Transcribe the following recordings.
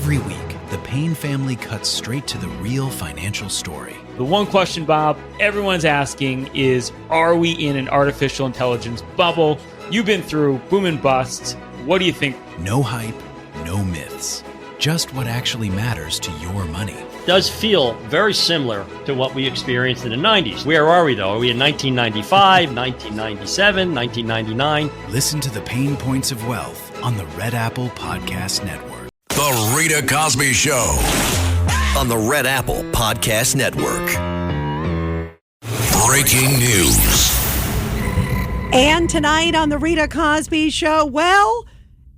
Every week, the Payne family cuts straight to the real financial story. The one question, Bob, everyone's asking is, are we in an artificial intelligence bubble? You've been through boom and busts. What do you think? No hype, no myths. Just what actually matters to your money. Does feel very similar to what we experienced in the 90s. Where are we, though? Are we in 1995, 1997, 1999? Listen to the Pain Points of Wealth on the Red Apple Podcast Network. The Rita Cosby Show on the Red Apple Podcast Network. Breaking news. And tonight on the Rita Cosby Show, well,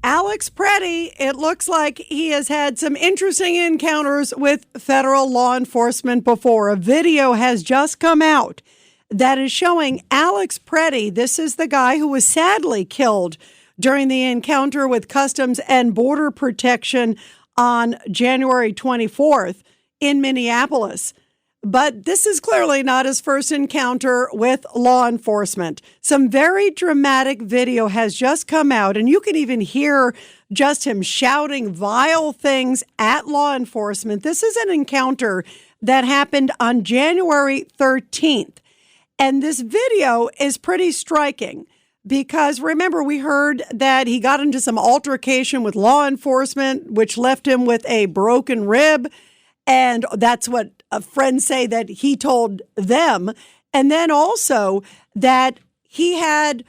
Alex Preddy, it looks like he has had some interesting encounters with federal law enforcement before. A video has just come out that is showing Alex Preddy. This is the guy who was sadly killed during the encounter with Customs and Border Protection on January 24th in Minneapolis. But this is clearly not his first encounter with law enforcement. Some very dramatic video has just come out, and you can even hear just him shouting vile things at law enforcement. This is an encounter that happened on January 13th, and this video is pretty striking. Because remember, we heard that he got into some altercation with law enforcement, which left him with a broken rib. And that's what friends say that he told them. And then also that he had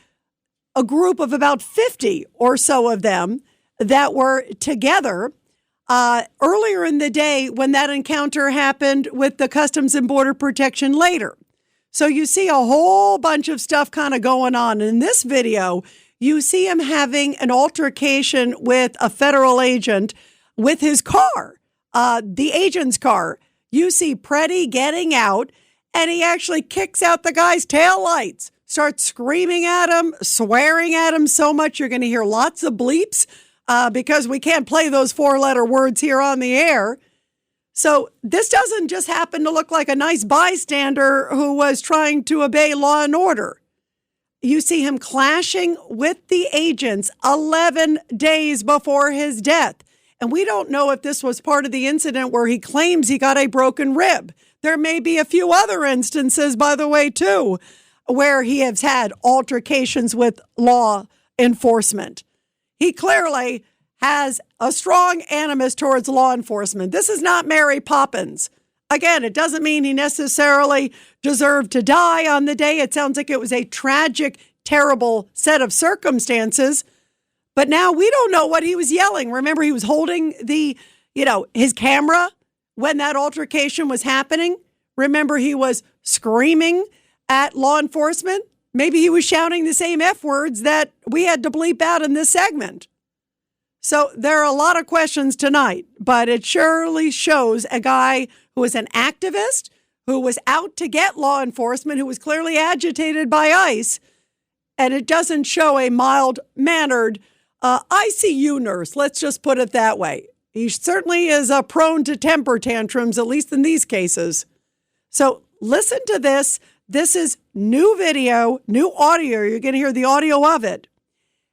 a group of about 50 or so of them that were together earlier in the day when that encounter happened with the Customs and Border Protection later. So you see a whole bunch of stuff kind of going on. In this video, you see him having an altercation with a federal agent with his car, the agent's car. You see Preddy getting out, and he actually kicks out the guy's taillights, starts screaming at him, swearing at him so much you're going to hear lots of bleeps because we can't play those four-letter words here on the air. So this doesn't just happen to look like a nice bystander who was trying to obey law and order. You see him clashing with the agents 11 days before his death. And we don't know if this was part of the incident where he claims he got a broken rib. There may be a few other instances, by the way, too, where he has had altercations with law enforcement. He clearly has a strong animus towards law enforcement. This is not Mary Poppins. Again, it doesn't mean he necessarily deserved to die on the day. It sounds like it was a tragic, terrible set of circumstances. But now we don't know what he was yelling. Remember, he was holding his camera when that altercation was happening. Remember, he was screaming at law enforcement. Maybe he was shouting the same F words that we had to bleep out in this segment. So there are a lot of questions tonight, but it surely shows a guy who is an activist, who was out to get law enforcement, who was clearly agitated by ICE, and it doesn't show a mild-mannered ICU nurse. Let's just put it that way. He certainly is prone to temper tantrums, at least in these cases. So listen to this. This is new video, new audio. You're going to hear the audio of it,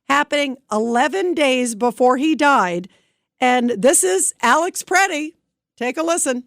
happening 11 days before he died. And this is Alex Preddy. Take a listen.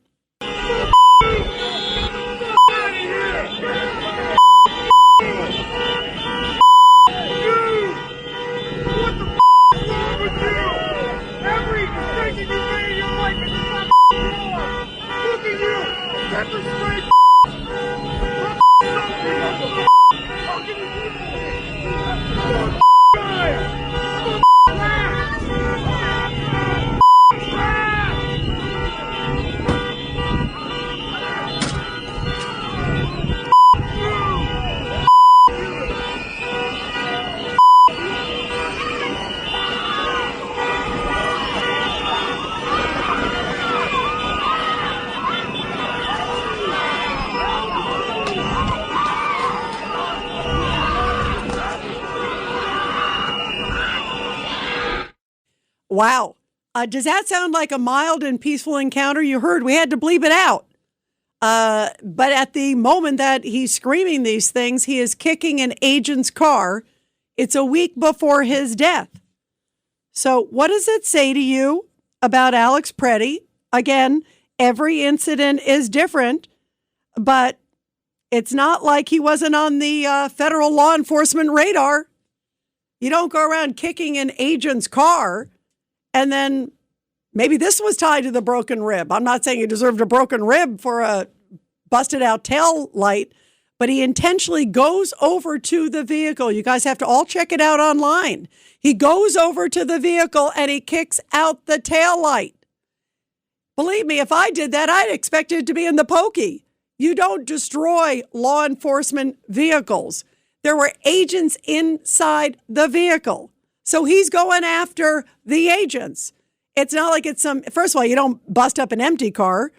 Wow. Does that sound like a mild and peaceful encounter? You heard we had to bleep it out. But at the moment that he's screaming these things, he is kicking an agent's car. It's a week before his death. So what does it say to you? about Alex Preddy. Again, every incident is different, but it's not like he wasn't on the federal law enforcement radar. You don't go around kicking an agent's car and then maybe this was tied to the broken rib. I'm not saying he deserved a broken rib for a busted out tail light, but he intentionally goes over to the vehicle. You guys have to all check it out online. He goes over to the vehicle and he kicks out the tail light. Believe me, if I did that, I'd expect it to be in the pokey. You don't destroy law enforcement vehicles. There were agents inside the vehicle. So he's going after the agents. It's not like it's first of all, you don't bust up an empty car,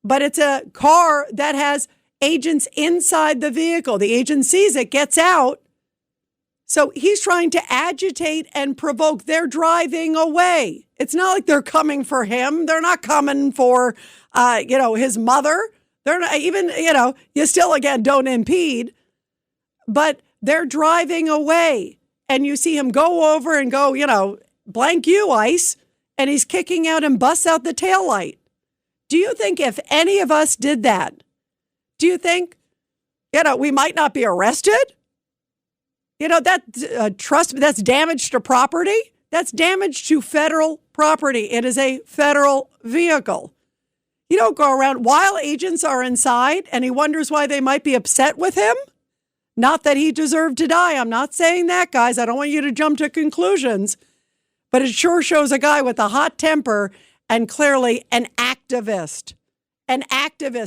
but it's a car that has agents inside the vehicle. The agent sees it, gets out. So he's trying to agitate and provoke. They're driving away. It's not like they're coming for him. They're not coming for, his mother. They're not even, you still, again, don't impede. But they're driving away. And you see him go over and go, blank you, ICE. And he's kicking out and busts out the taillight. Do you think if any of us did that, do you think, we might not be arrested? That's damage to property. That's damage to federal property. It is a federal vehicle. You don't go around while agents are inside and he wonders why they might be upset with him. Not that he deserved to die. I'm not saying that, guys. I don't want you to jump to conclusions. But it sure shows a guy with a hot temper and clearly an activist.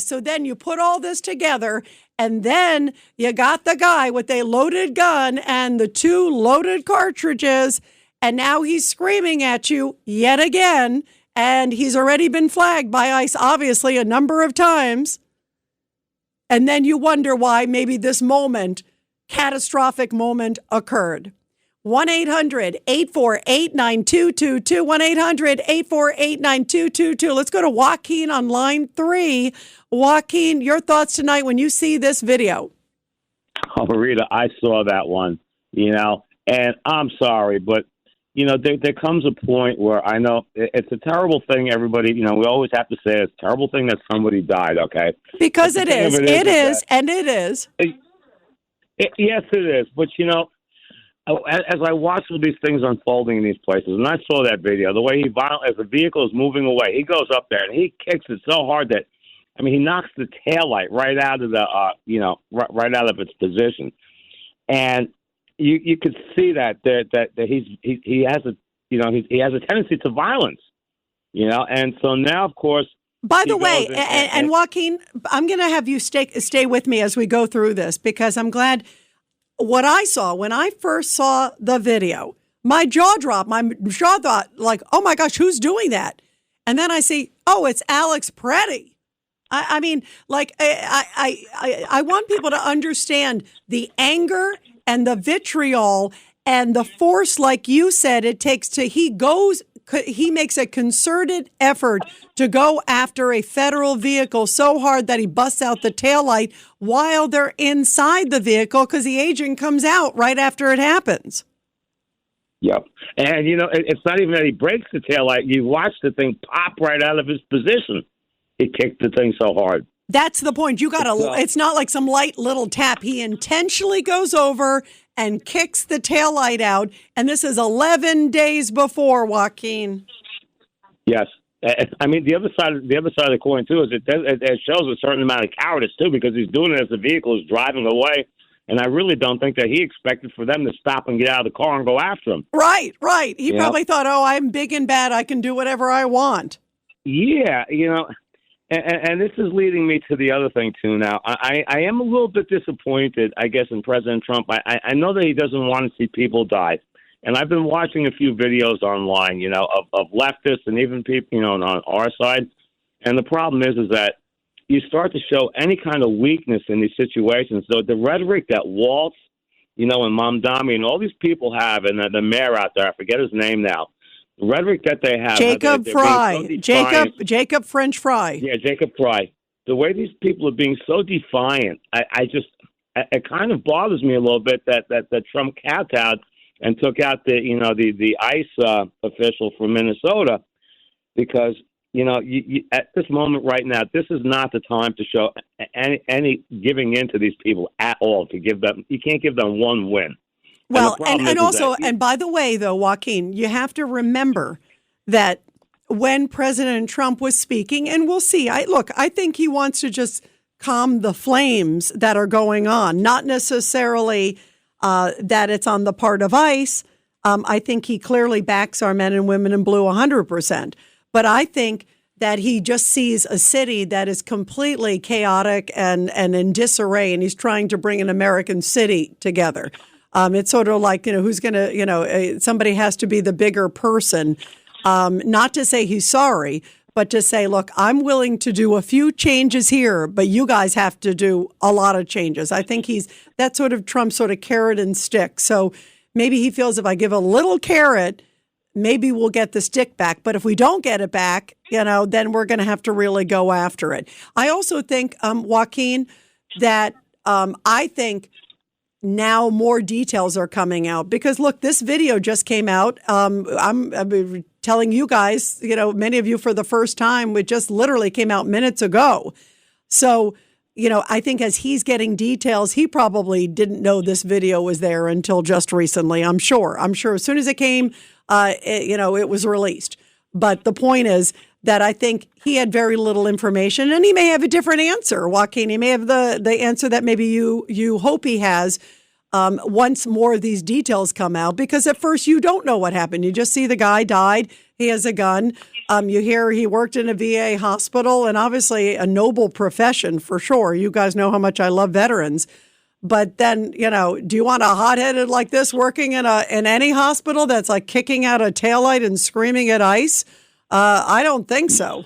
So then you put all this together and then you got the guy with a loaded gun and the 2 loaded cartridges. And now he's screaming at you yet again. And he's already been flagged by ICE, obviously, a number of times. And then you wonder why maybe this catastrophic moment occurred. 1-800-848-9222. 1-800-848-9222. Let's go to Joaquin on line 3. Joaquin, your thoughts tonight when you see this video. Oh, Rita, I saw that one, and I'm sorry, but, there comes a point where I know it's a terrible thing, everybody, we always have to say it's a terrible thing that somebody died, okay? Because it is. It is. Yes, it is. But, as I watch all these things unfolding in these places, and I saw that video, the way as the vehicle is moving away, he goes up there and he kicks it so hard that, he knocks the taillight right out of the, right out of its position. And you could see that he has a tendency to violence, and so now, of course. By the way, and Joaquin, I'm going to have you stay with me as we go through this, because I'm glad what I saw when I first saw the video, my jaw dropped. My jaw thought like, oh my gosh, who's doing that? And then I see, oh, it's Alex Preddy. I want people to understand the anger and the vitriol and the force, like you said, it takes to, he makes a concerted effort to go after a federal vehicle so hard that he busts out the taillight while they're inside the vehicle because the agent comes out right after it happens. Yep. And, it's not even that he breaks the taillight. You watch the thing pop right out of his position. He kicked the thing so hard. That's the point. It's not like some light little tap. He intentionally goes over and kicks the taillight out. And this is 11 days before, Joaquin. Yes. The other side of the coin, too, is it shows a certain amount of cowardice, too, because he's doing it as the vehicle is driving away. And I really don't think that he expected for them to stop and get out of the car and go after him. Right. He probably thought, I'm big and bad. I can do whatever I want. Yeah, And this is leading me to the other thing, too, now. I am a little bit disappointed, I guess, in President Trump. I know that he doesn't want to see people die. And I've been watching a few videos online, of leftists and even people, on our side. And the problem is that you start to show any kind of weakness in these situations. So the rhetoric that Waltz, and Mamdani and all these people have, and the mayor out there, I forget his name now, the rhetoric that they have. Jacob Fry. Jacob French Fry. Yeah, Jacob Fry. The way these people are being so defiant, it kind of bothers me a little bit that Trump kowtowed and took out the ICE official from Minnesota. because you at this moment right now, this is not the time to show any giving in to these people at all. You can't give them one win. Well, and by the way, though, Joaquin, you have to remember that when President Trump was speaking, and we'll see, I think he wants to just calm the flames that are going on, not necessarily that it's on the part of ICE. I think he clearly backs our men and women in blue 100%. But I think that he just sees a city that is completely chaotic and in disarray, and he's trying to bring an American city together. It's sort of like, who's going to, somebody has to be the bigger person, not to say he's sorry, but to say, look, I'm willing to do a few changes here, but you guys have to do a lot of changes. I think that's sort of Trump's sort of carrot and stick. So maybe he feels if I give a little carrot, maybe we'll get the stick back. But if we don't get it back, then we're going to have to really go after it. I also think, Joaquin, that I think now more details are coming out because, look, this video just came out. I'm telling you guys, many of you for the first time, it just literally came out minutes ago. So, I think as he's getting details, he probably didn't know this video was there until just recently. I'm sure as soon as it came, it was released. But the point is that I think he had very little information, and he may have a different answer, Joaquin. He may have the answer that maybe you hope he has once more of these details come out, because at first you don't know what happened. You just see the guy died. He has a gun. You hear he worked in a VA hospital, and obviously a noble profession for sure. You guys know how much I love veterans. But then, do you want a hotheaded like this working in any hospital that's like kicking out a taillight and screaming at ICE? I don't think so.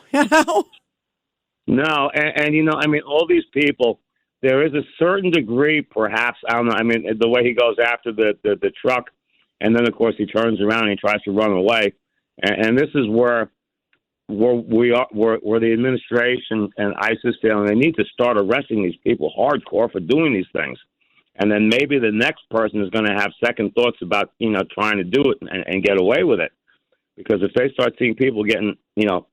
No, and all these people, there is a certain degree, perhaps, I don't know. I mean, the way he goes after the truck, and then of course he turns around and he tries to run away, and this is where the administration and ICE is feeling they need to start arresting these people hardcore for doing these things. And then maybe the next person is going to have second thoughts about, trying to do it and get away with it. Because if they start seeing people getting,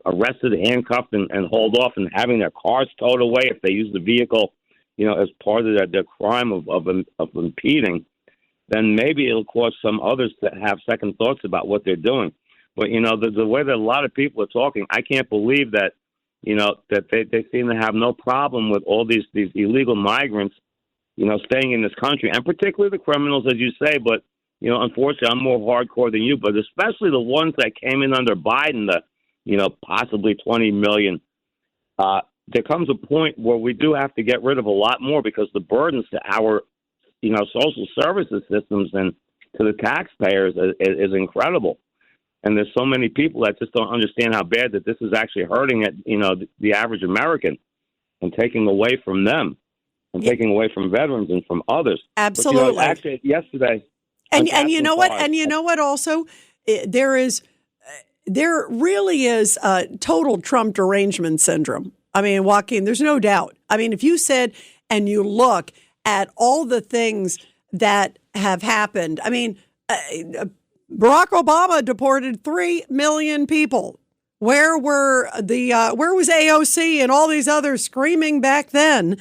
arrested, handcuffed, and hauled off and having their cars towed away if they use the vehicle, as part of their crime of impeding, then maybe it'll cause some others to have second thoughts about what they're doing. But, the way that a lot of people are talking, I can't believe that, that they seem to have no problem with all these illegal migrants, staying in this country, and particularly the criminals, as you say. But, unfortunately, I'm more hardcore than you, but especially the ones that came in under Biden, possibly 20 million. There comes a point where we do have to get rid of a lot more because the burdens to our, social services systems and to the taxpayers is incredible. And there's so many people that just don't understand how bad that this is actually hurting the average American and taking away from them and taking away from veterans and from others. Absolutely. But, actually, yesterday. And you know what? And you know what? Also, there really is total Trump derangement syndrome. I mean, Joaquin, there's no doubt. I mean, if you said and you look at all the things that have happened, I mean, Barack Obama deported 3 million people. Where was AOC and all these others screaming back then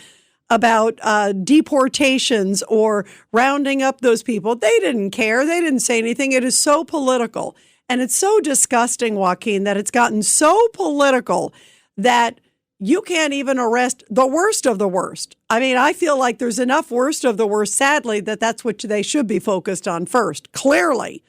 about deportations or rounding up those people? They didn't care. They didn't say anything. It is so political. And it's so disgusting, Joaquin, that it's gotten so political that you can't even arrest the worst of the worst. I mean, I feel like there's enough worst of the worst, sadly, that's what they should be focused on first. Clearly.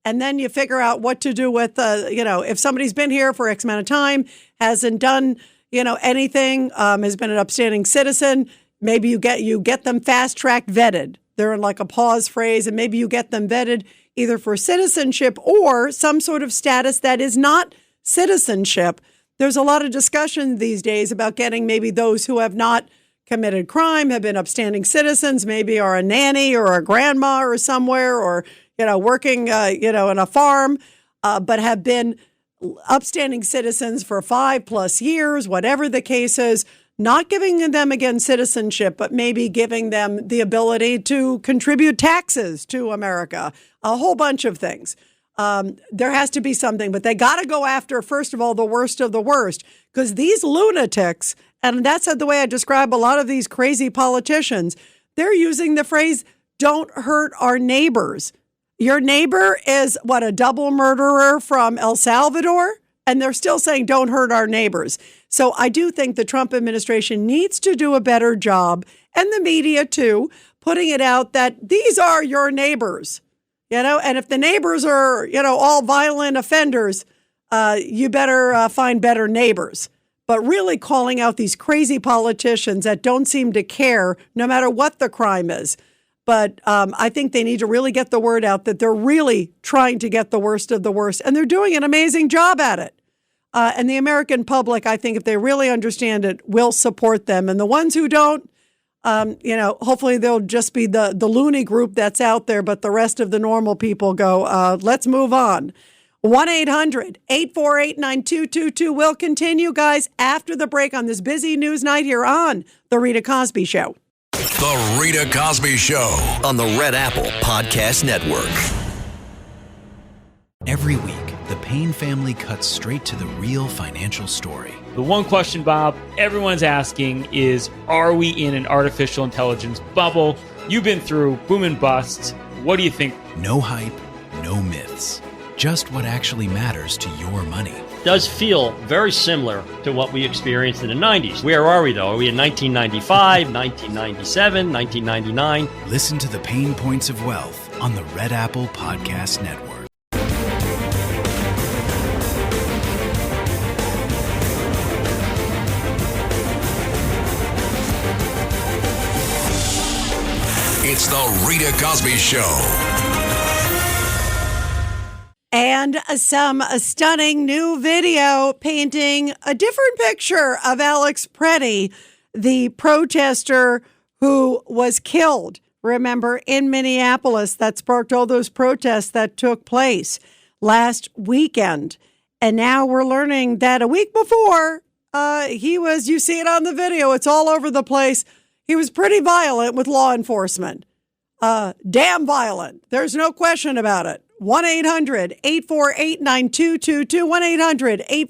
And then you figure out what to do with, if somebody's been here for X amount of time, hasn't done, anything, has been an upstanding citizen, maybe you get them fast-track vetted. They're in like a pause phrase, and maybe you get them vetted either for citizenship or some sort of status that is not citizenship. There's a lot of discussion these days about getting maybe those who have not committed crime, have been upstanding citizens, maybe are a nanny or a grandma or somewhere, or working, in a farm, but have been upstanding citizens for 5+ years, whatever the case is, not giving them, again, citizenship, but maybe giving them the ability to contribute taxes to America, a whole bunch of things. there has to be something, but they got to go after, first of all, the worst of the worst, because these lunatics, and that's the way I describe a lot of these crazy politicians, they're using the phrase, don't hurt our neighbors. Your neighbor is, a double murderer from El Salvador? And they're still saying, don't hurt our neighbors. So I do think the Trump administration needs to do a better job, and the media too, putting it out that these are your neighbors. And if the neighbors are, all violent offenders, you better find better neighbors. But really calling out these crazy politicians that don't seem to care no matter what the crime is. But I think they need to really get the word out that they're really trying to get the worst of the worst. And they're doing an amazing job at it. And the American public, I think if they really understand it, will support them. And the ones who don't, hopefully they'll just be the loony group that's out there, but the rest of the normal people go, let's move on. 1-800-848-9222 will continue, guys, after the break on this busy news night here on The Rita Cosby Show. The Rita Cosby Show on the Red Apple Podcast Network. Every week, the Payne family cuts straight to the real financial story. The one question, Bob, everyone's asking is, are we in an artificial intelligence bubble? You've been through boom and bust. What do you think? No hype, no myths. Just what actually matters to your money. Does feel very similar to what we experienced in the 90s. Where are we, though? Are we in 1995, 1997, 1999? Listen to the Pain Points of Wealth on the Red Apple Podcast Network. It's the Rita Cosby Show. And some stunning new video painting a different picture of Alex Preddy, the protester who was killed, remember, in Minneapolis, that sparked all those protests that took place last weekend. And now we're learning that a week before, he was, you see it on the video, it's all over the place. He was pretty violent with law enforcement. Damn violent. There's no question about it. 1-800-848-9222.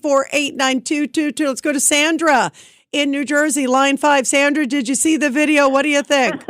1-800-848-9222. Let's go to Sandra in New Jersey, line 5. Sandra, did you see the video? What do you think?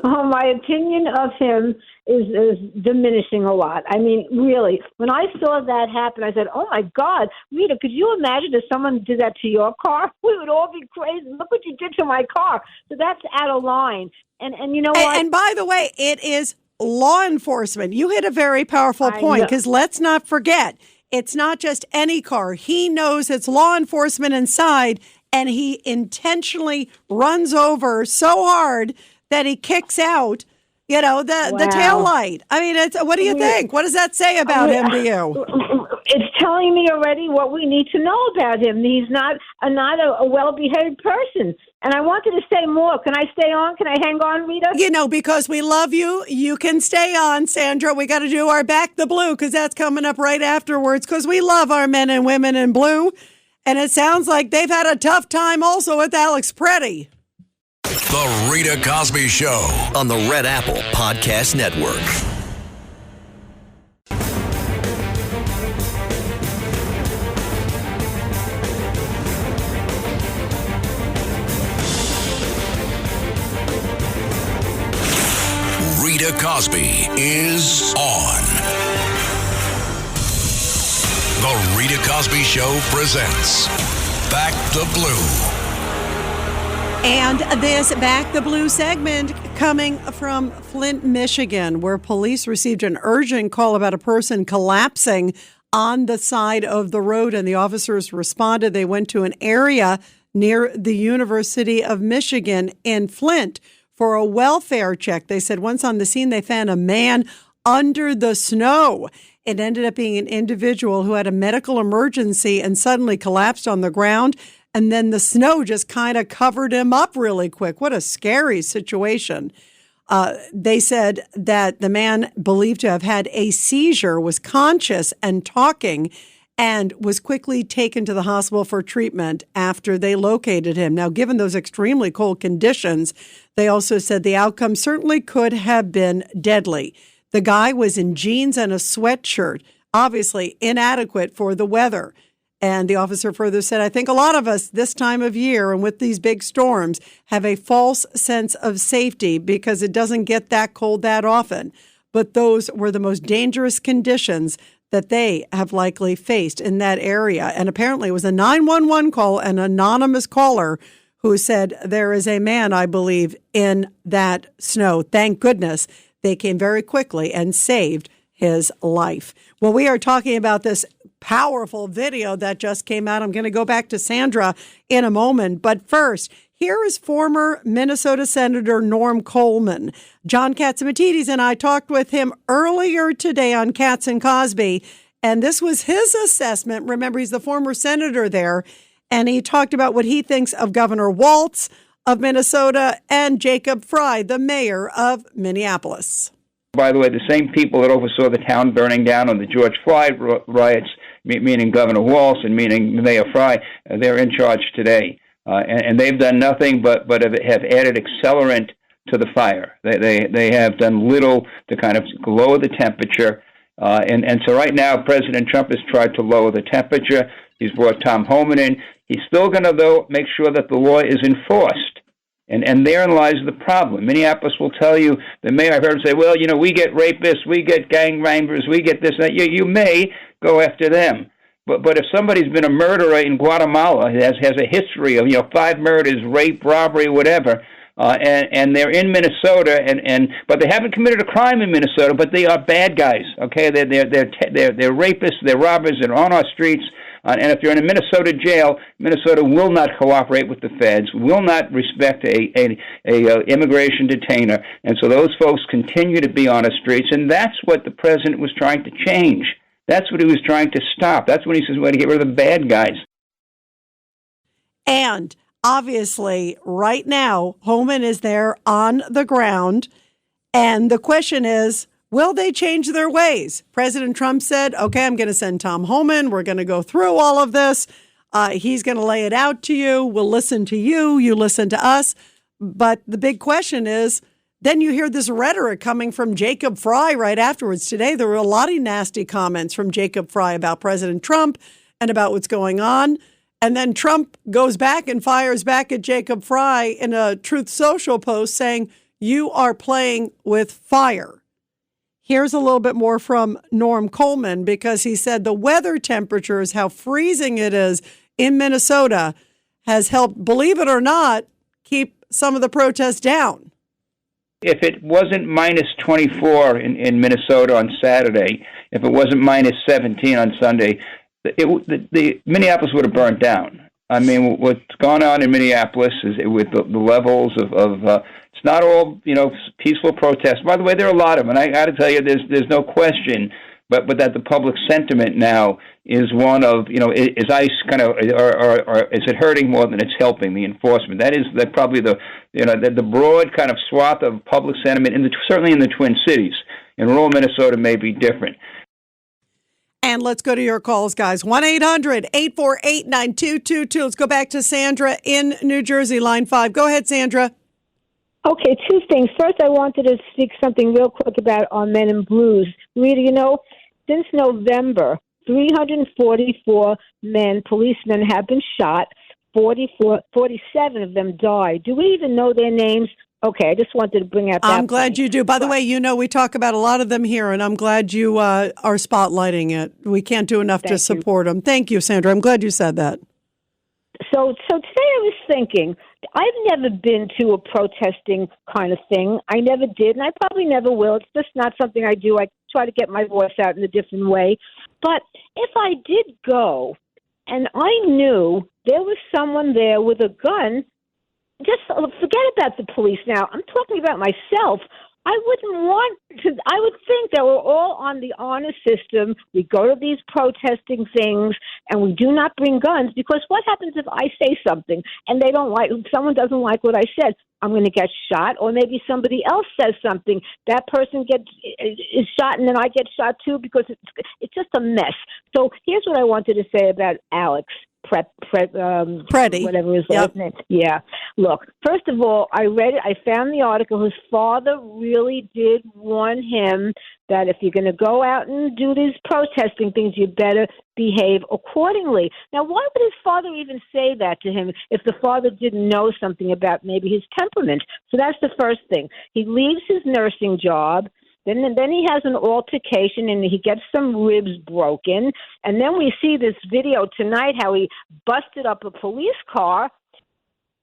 My opinion of him is diminishing a lot. I mean, really, when I saw that happen, I said, oh, my God, Rita, could you imagine if someone did that to your car? We would all be crazy. Look what you did to my car. So that's out of line. And you know what? And by the way, it is law enforcement. You hit a very powerful point, because let's not forget, it's not just any car. He knows it's law enforcement inside, and he intentionally runs over so hard that he kicks out, the tail light. I mean, what do you think? What does that say about him to you? It's telling me already what we need to know about him. He's not a well-behaved person. And I wanted to say more. Can I stay on? Can I hang on, Rita? Because we love you, you can stay on, Sandra. We got to do our Back the Blue, because that's coming up right afterwards, because we love our men and women in blue. And it sounds like they've had a tough time also with Alex Preddy. The Rita Cosby Show on the Red Apple Podcast Network. Rita Cosby is on. The Rita Cosby Show presents Back the Blue. And this Back the Blue segment coming from Flint, Michigan, where police received an urgent call about a person collapsing on the side of the road, and the officers responded. They went to an area near the University of Michigan in Flint for a welfare check. They said once on the scene, they found a man under the snow. It ended up being an individual who had a medical emergency and suddenly collapsed on the ground. And then the snow just kind of covered him up really quick. What a scary situation. They said that the man, believed to have had a seizure, was conscious and talking, and was quickly taken to the hospital for treatment after they located him. Now, given those extremely cold conditions, they also said the outcome certainly could have been deadly. The guy was in jeans and a sweatshirt, obviously inadequate for the weather. And the officer further said, I think a lot of us this time of year and with these big storms have a false sense of safety because it doesn't get that cold that often. But those were the most dangerous conditions that they have likely faced in that area. And apparently it was a 911 call, an anonymous caller who said there is a man, I believe, in that snow. Thank goodness they came very quickly and saved his life. Well, we are talking about this powerful video that just came out. I'm going to go back to Sandra in a moment. But first, here is former Minnesota Senator Norm Coleman. John Catsimatidis and I talked with him earlier today on Katz and Cosby, and this was his assessment. Remember, he's the former senator there, and he talked about what he thinks of Governor Walz of Minnesota and Jacob Frey, the mayor of Minneapolis. By the way, the same people that oversaw the town burning down on the George Floyd riots, meaning Governor Walz and meaning Mayor Frey, they're in charge today. And they've done nothing but have added accelerant to the fire. They have done little to kind of lower the temperature. And so right now, President Trump has tried to lower the temperature. He's brought Tom Homan in. He's still going to, though, make sure that the law is enforced. And therein lies the problem. Minneapolis will tell you, the mayor, I've heard him say, well, we get rapists, we get gang members, we get this and that. You may go after them. But if somebody's been a murderer in Guatemala, has a history of 5 murders, rape, robbery, whatever, and they're in Minnesota, but they haven't committed a crime in Minnesota, but they are bad guys. Okay, they're rapists, they're robbers, they're on our streets. And if you're in a Minnesota jail, Minnesota will not cooperate with the feds, will not respect a immigration detainer, and so those folks continue to be on the streets, and that's what the president was trying to change. That's what he was trying to stop. That's when he says we got to get rid of the bad guys. And obviously, right now, Homan is there on the ground, and the question is, will they change their ways? President Trump said, okay, I'm going to send Tom Homan. We're going to go through all of this. He's going to lay it out to you. We'll listen to you. You listen to us. But the big question is, then you hear this rhetoric coming from Jacob Frey right afterwards. Today, there were a lot of nasty comments from Jacob Frey about President Trump and about what's going on. And then Trump goes back and fires back at Jacob Frey in a Truth Social post saying, you are playing with fire. Here's a little bit more from Norm Coleman, because he said the weather temperatures, how freezing it is in Minnesota, has helped, believe it or not, keep some of the protests down. If it wasn't minus 24 in Minnesota on Saturday, if it wasn't minus 17 on Sunday, the Minneapolis would have burnt down. I mean, what's gone on in Minneapolis is with the levels of it's not all peaceful protests. By the way, there are a lot of them, and I got to tell you, there's no question, but that the public sentiment now is one of is ICE kind of or is it hurting more than it's helping the enforcement? That is probably the broad kind of swath of public sentiment certainly in the Twin Cities. In rural Minnesota may be different. And let's go to your calls, guys. 1-800-848-9222. Let's go back to Sandra in New Jersey, line 5. Go ahead, Sandra. Okay, 2 things. First, I wanted to speak something real quick about our men in blues. Rita, since November, 344 policemen have been shot. 47 of them died. Do we even know their names? Okay, I just wanted to bring out that I'm glad point. you do. By the way, we talk about a lot of them here, and I'm glad you are spotlighting it. We can't do enough to support them. Thank you, Sandra. I'm glad you said that. So today I was thinking, I've never been to a protesting kind of thing. I never did, and I probably never will. It's just not something I do. I try to get my voice out in a different way. But if I did go and I knew there was someone there with a gun, just forget about the police now. I'm talking about myself. I would think that we're all on the honor system. We go to these protesting things and we do not bring guns, because what happens if I say something and someone doesn't like what I said? I'm going to get shot, or maybe somebody else says something. That person is shot, and then I get shot too, because it's just a mess. So here's what I wanted to say about Alex. Preddy. Whatever his last name. Yeah. Look, first of all, I read it. I found the article. His father really did warn him that if you're going to go out and do these protesting things, you better behave accordingly. Now, why would his father even say that to him if the father didn't know something about maybe his temperament? So that's the first thing. He leaves his nursing job. Then he has an altercation and he gets some ribs broken. And then we see this video tonight how he busted up a police car.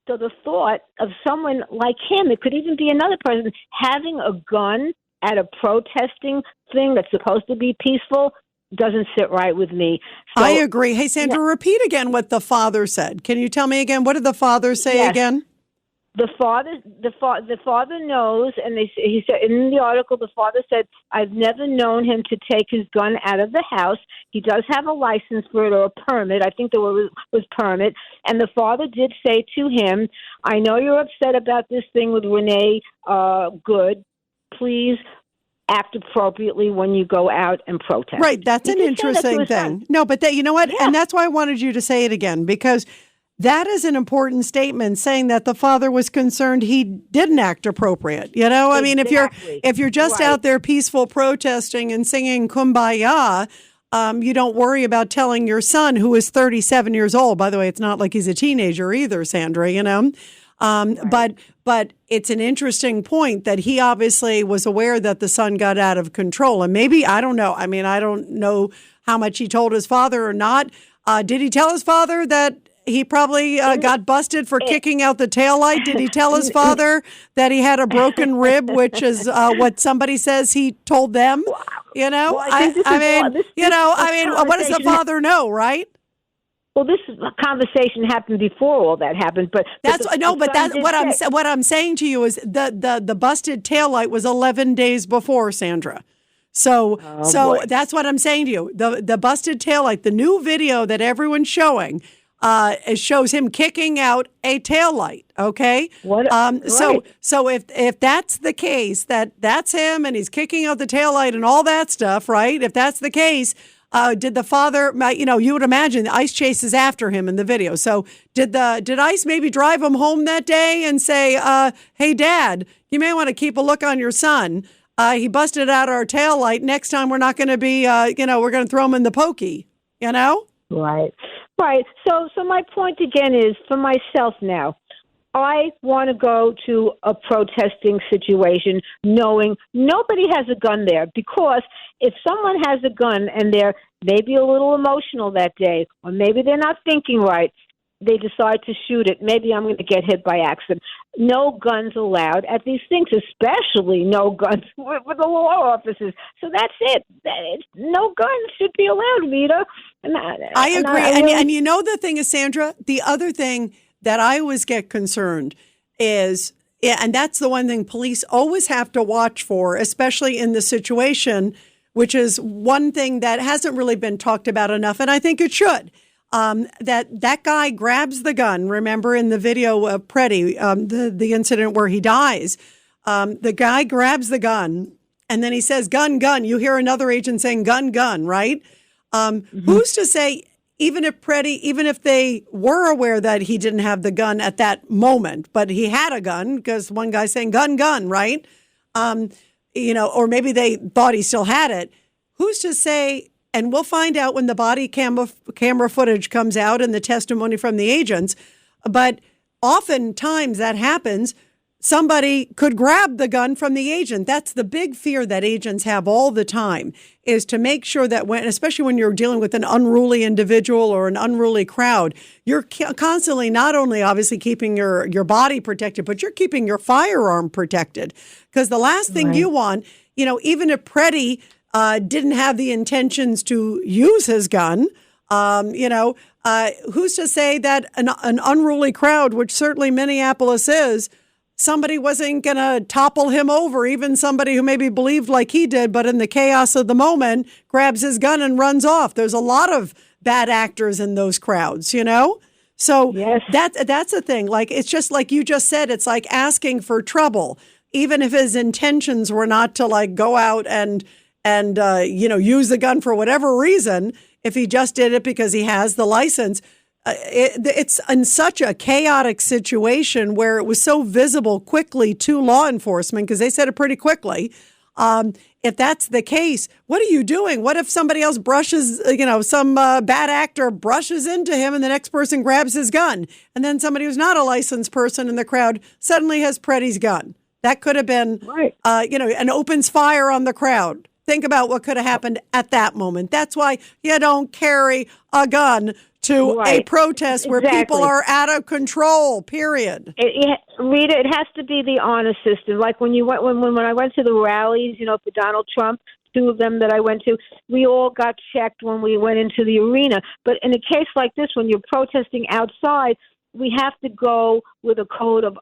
So the thought of someone like him, it could even be another person, having a gun at a protesting thing that's supposed to be peaceful doesn't sit right with me. So, I agree. Hey, Sandra, repeat again what the father said. Can you tell me again? What did the father say again? The father knows, and he said in the article, the father said, "I've never known him to take his gun out of the house. He does have a license for it or a permit. I think there was permit." And the father did say to him, "I know you're upset about this thing with Renee Good. Please act appropriately when you go out and protest." Right, that's an interesting thing. No, but you know what? Yeah. And that's why I wanted you to say it again, because that is an important statement, saying that the father was concerned he didn't act appropriate. You know, I mean, if you're just out there peaceful protesting and singing Kumbaya, you don't worry about telling your son, who is 37 years old. By the way, it's not like he's a teenager either, Sandra, you know. But it's an interesting point that he obviously was aware that the son got out of control. And maybe, I don't know. I mean, I don't know how much he told his father or not. Did he tell his father that he probably got busted for kicking out the taillight? Did he tell his father that he had a broken rib, which is what somebody says he told them? You know, well, what does the father know, right? Well, this conversation happened before all that happened, but what I'm saying to you is the busted taillight was 11 days before, Sandra. So that's what I'm saying to you. The busted taillight, the new video that everyone's showing, it shows him kicking out a taillight. Okay. So if that's the case, that's him and he's kicking out the taillight and all that stuff, right? If that's the case, did the father, you would imagine ICE chases after him in the video. So did ICE maybe drive him home that day and say, "Hey, Dad, you may want to keep a look on your son. He busted out our taillight. Next time we're not going to be, we're going to throw him in the pokey," you know? Right. So my point again is, for myself now, I want to go to a protesting situation knowing nobody has a gun there, because if someone has a gun and they're maybe a little emotional that day, or maybe they're not thinking right, they decide to shoot it. Maybe I'm going to get hit by accident. No guns allowed at these things, especially no guns with the law officers. So that's it. No guns should be allowed, Rita. I agree. And you know the thing is, Sandra, the other thing that I always get concerned is, and that's the one thing police always have to watch for, especially in the situation, which is one thing that hasn't really been talked about enough, and I think it should. That guy grabs the gun. Remember in the video of Preddy, the incident where he dies, the guy grabs the gun and then he says, "Gun, gun." You hear another agent saying, "Gun, gun," right? Who's to say, even if they were aware that he didn't have the gun at that moment, but he had a gun, because one guy's saying, "Gun, gun," right? Or maybe they thought he still had it. Who's to say? And we'll find out when the body camera footage comes out and the testimony from the agents. But oftentimes that happens. Somebody could grab the gun from the agent. That's the big fear that agents have all the time, is to make sure that especially when you're dealing with an unruly individual or an unruly crowd, you're constantly not only obviously keeping your body protected, but you're keeping your firearm protected. Because the last thing you want, even if Preddy didn't have the intentions to use his gun, who's to say that an unruly crowd, which certainly Minneapolis is, somebody wasn't going to topple him over, even somebody who maybe believed like he did, but in the chaos of the moment grabs his gun and runs off. There's a lot of bad actors in those crowds, So yes. That's the thing. Like, it's just like you just said, it's like asking for trouble, even if his intentions were not to like go out and use the gun for whatever reason. If he just did it because he has the license, it's in such a chaotic situation where it was so visible quickly to law enforcement because they said it pretty quickly. If that's the case, what are you doing? What if somebody else brushes, some bad actor brushes into him and the next person grabs his gun? And then somebody who's not a licensed person in the crowd suddenly has Preddy's gun. That could have been, right. And opens fire on the crowd. Think about what could have happened at that moment. That's why you don't carry a gun to a protest where people are out of control, period. Rita, it has to be the honor system. Like when I went to the rallies, for Donald Trump, 2 of them that I went to, we all got checked when we went into the arena. But in a case like this, when you're protesting outside, we have to go with a code of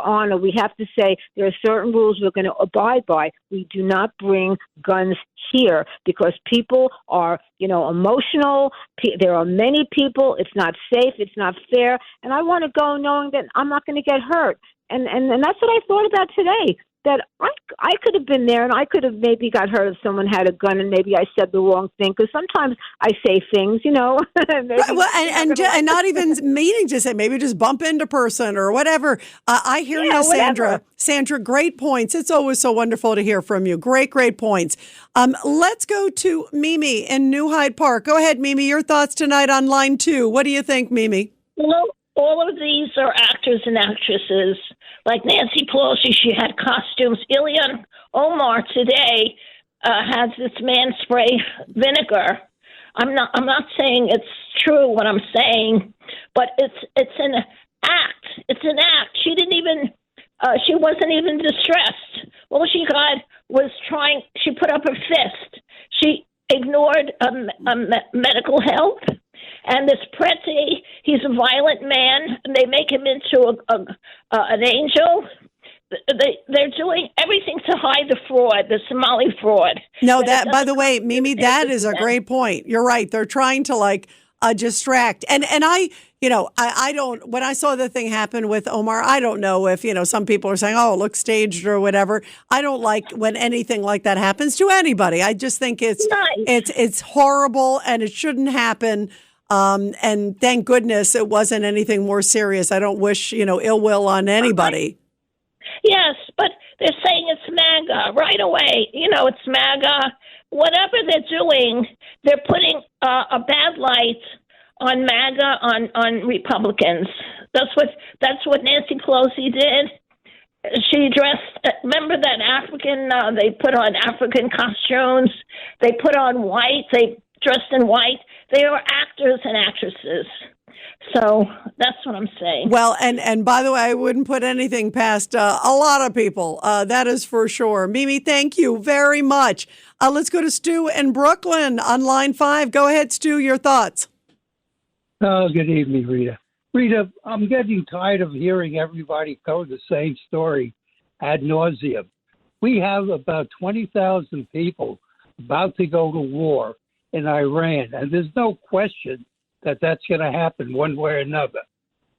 honor. We have to say there are certain rules we're going to abide by. We do not bring guns here because people are, emotional. There are many people. It's not safe. It's not fair. And I want to go knowing that I'm not going to get hurt. And that's what I thought about today. That I could have been there and I could have maybe got hurt if someone had a gun and maybe I said the wrong thing because sometimes I say things, Right, well, and not even meaning to say, maybe just bump into person or whatever. I hear you, Sandra. Whatever. Sandra, great points. It's always so wonderful to hear from you. Great points. Let's go to Mimi in New Hyde Park. Go ahead, Mimi. Your thoughts tonight on line 2. What do you think, Mimi? Well, all of these are actors and actresses. Like Nancy Pelosi, she had costumes. Ilhan Omar today has this man spray vinegar. I'm not saying it's true what I'm saying, but it's an act. It's an act. She didn't even. She wasn't even distressed. All she got was trying. She put up her fist. She ignored medical help. And this Preti, he's a violent man, and they make him into an angel. They're doing everything to hide the fraud, the Somali fraud. No, by the way, Mimi, that is a great point. You're right. They're trying to distract. And I don't, when I saw the thing happen with Omar, I don't know if, some people are saying, oh, it looks staged or whatever. I don't like when anything like that happens to anybody. I just think it's horrible and it shouldn't happen. And thank goodness it wasn't anything more serious. I don't wish, ill will on anybody. Yes, but they're saying it's MAGA right away. It's MAGA. Whatever they're doing, they're putting a bad light on MAGA, on Republicans. That's what Nancy Pelosi did. She dressed, remember that African, they put on African costumes. They put on white. They dressed in white. They are actors and actresses. So that's what I'm saying. Well, and by the way, I wouldn't put anything past a lot of people. That is for sure. Mimi, thank you very much. Let's go to Stu in Brooklyn on line 5. Go ahead, Stu, your thoughts. Good evening, Rita. Rita, I'm getting tired of hearing everybody tell the same story ad nauseum. We have about 20,000 people about to go to war in Iran, and there's no question that that's going to happen one way or another.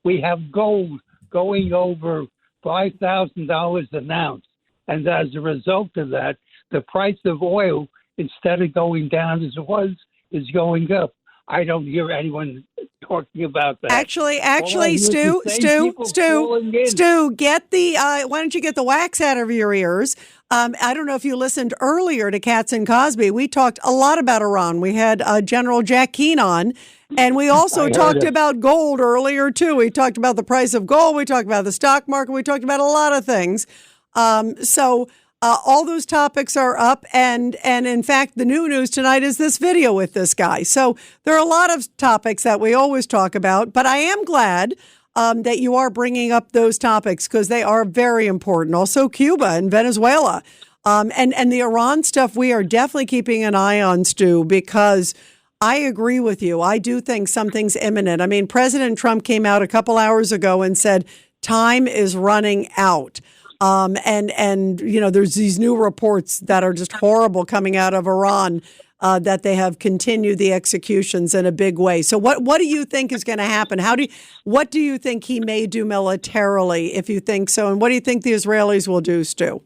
We have gold going over $5,000 an ounce, and as a result of that, the price of oil, instead of going down as it was, is going up. I don't hear anyone talking about that. Actually, Stu, get the. Why don't you get the wax out of your ears? I don't know if you listened earlier to Katz and Cosby. We talked a lot about Iran. We had General Jack Keane on, and we also talked about gold earlier too. We talked about the price of gold. We talked about the stock market. We talked about a lot of things. All those topics are up, and in fact, the new news tonight is this video with this guy. So there are a lot of topics that we always talk about, but I am glad that you are bringing up those topics because they are very important. Also, Cuba and Venezuela, and the Iran stuff. We are definitely keeping an eye on, Stu, because I agree with you. I do think something's imminent. I mean, President Trump came out a couple hours ago and said time is running out. And there's these new reports that are just horrible coming out of Iran, that they have continued the executions in a big way. So what do you think is going to happen? What do you think he may do militarily, if you think so? And what do you think the Israelis will do, Stu?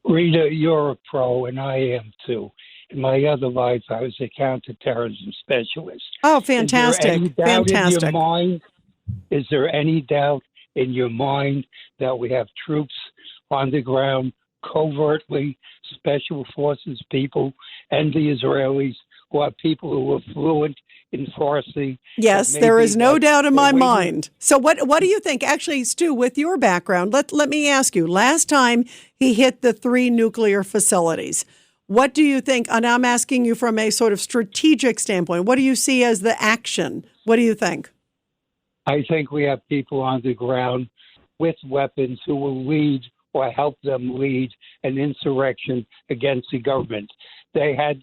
Rita, you're a pro, and I am too. In my other life, I was a counterterrorism specialist. Oh, fantastic. Is there any doubt in your mind that we have troops on the ground, covertly, special forces people, and the Israelis, who are people who are fluent in Farsi? Yes, there is no doubt in my mind. So what do you think? Actually, Stu, with your background, let me ask you. Last time he hit the 3 nuclear facilities, what do you think? And I'm asking you from a sort of strategic standpoint. What do you see as the action? What do you think? I think we have people on the ground with weapons who will lead or help them lead an insurrection against the government. They had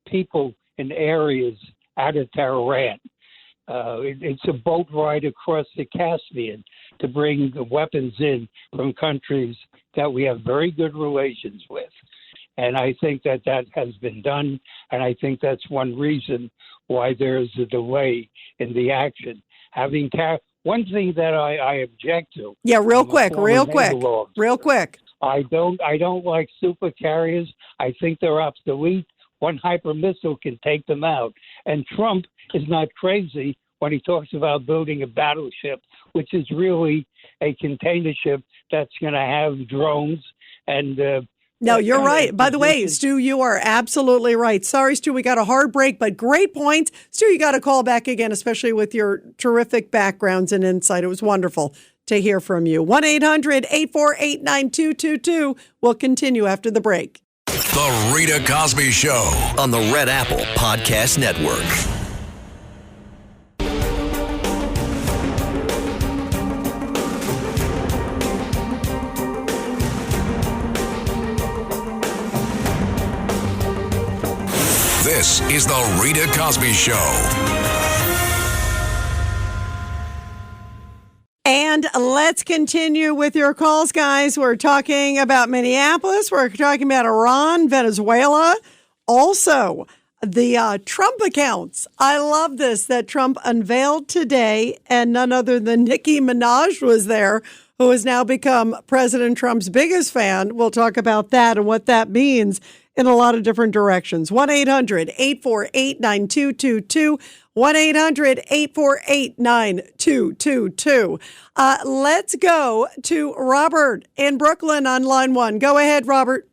people in areas out of Tehran. It's a boat ride across the Caspian to bring the weapons in from countries that we have very good relations with. And I think that has been done, and I think that's one reason why there's a delay in the action. One thing that I object to. Yeah, real quick. I don't like super carriers. I think they're obsolete. One hyper missile can take them out. And Trump is not crazy when he talks about building a battleship, which is really a container ship that's going to have drones and. No, you're right. By the way, Stu, you are absolutely right. Sorry, Stu, we got a hard break, but great points. Stu, you got to call back again, especially with your terrific backgrounds and insight. It was wonderful to hear from you. 1-800-848-9222. We'll continue after the break. The Rita Cosby Show on the Red Apple Podcast Network. This is the Rita Cosby Show. And let's continue with your calls, guys. We're talking about Minneapolis. We're talking about Iran, Venezuela. Also, the Trump accounts. I love this, that Trump unveiled today, and none other than Nicki Minaj was there, who has now become President Trump's biggest fan. We'll talk about that and what that means in a lot of different directions. 1-800-848-9222. 1-800-848-9222. Let's go to Robert in Brooklyn on line 1. Go ahead, Robert.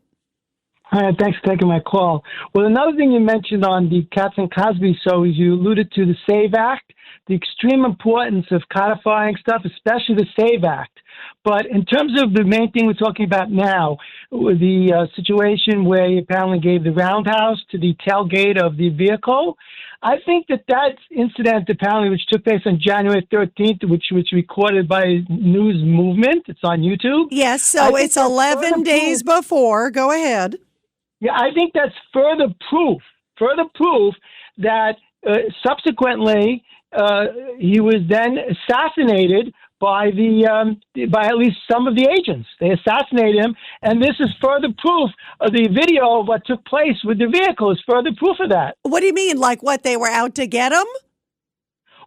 Hi, thanks for taking my call. Well, another thing you mentioned on the Katz and Cosby show is you alluded to the SAVE Act, the extreme importance of codifying stuff, especially the SAVE Act. But in terms of the main thing we're talking about now, the situation where he apparently gave the roundhouse to the tailgate of the vehicle, I think that incident apparently, which took place on January 13th, which was recorded by News Movement, it's on YouTube. Yes, so it's 11 days before. Go ahead. Yeah, I think that's further proof that subsequently he was then assassinated by at least some of the agents. They assassinated him, and this is further proof of the video of what took place with the vehicle is further proof of that. What do you mean? Like what, they were out to get him?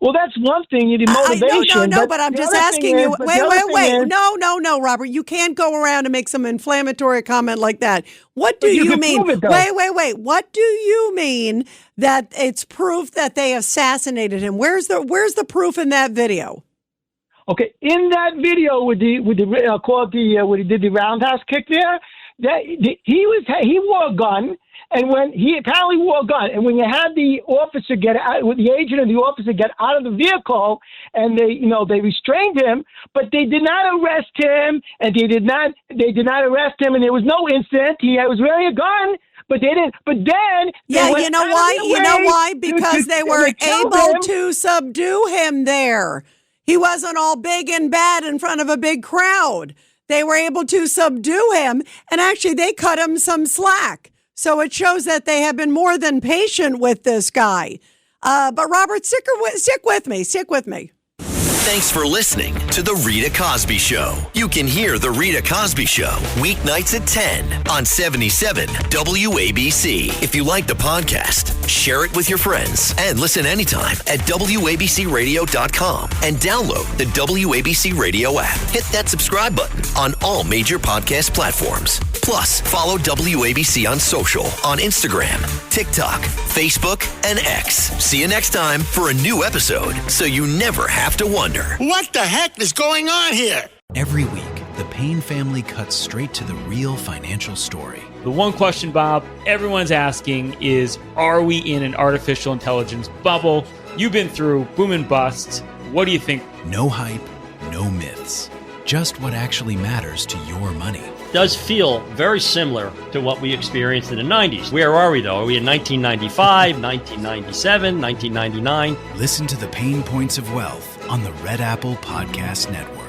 Well, that's one thing, the motivation. No, but I'm just asking you. Wait. No, Robert. You can't go around and make some inflammatory comment like that. What do you mean? Wait. What do you mean that it's proof that they assassinated him? Where's the proof in that video? Okay, in that video with the when he did the roundhouse kick there, he wore a gun. And when he apparently wore a gun, and when you had the officer get out, the agent and the officer get out of the vehicle, and they restrained him, but they did not arrest him, and they did not arrest him, and there was no incident. He was wearing a gun, but they didn't. But then, you know why? Because they were able to subdue him there. He wasn't all big and bad in front of a big crowd. They were able to subdue him, and actually, they cut him some slack. So it shows that they have been more than patient with this guy. But Robert, stick with me. Thanks for listening to The Rita Cosby Show. You can hear The Rita Cosby Show weeknights at 10 on 77 WABC. If you like the podcast, share it with your friends and listen anytime at WABCRadio.com and download the WABC Radio app. Hit that subscribe button on all major podcast platforms. Plus, follow WABC on social, on Instagram, TikTok, Facebook, and X. See you next time for a new episode, so you never have to wonder. What the heck is going on here? Every week, the Payne family cuts straight to the real financial story. The one question, Bob, everyone's asking is, are we in an artificial intelligence bubble? You've been through boom and bust. What do you think? No hype, no myths. Just what actually matters to your money. Does feel very similar to what we experienced in the 90s. Where are we, though? Are we in 1995, 1997, 1999? Listen to the Pain Points of Wealth on the Red Apple Podcast Network.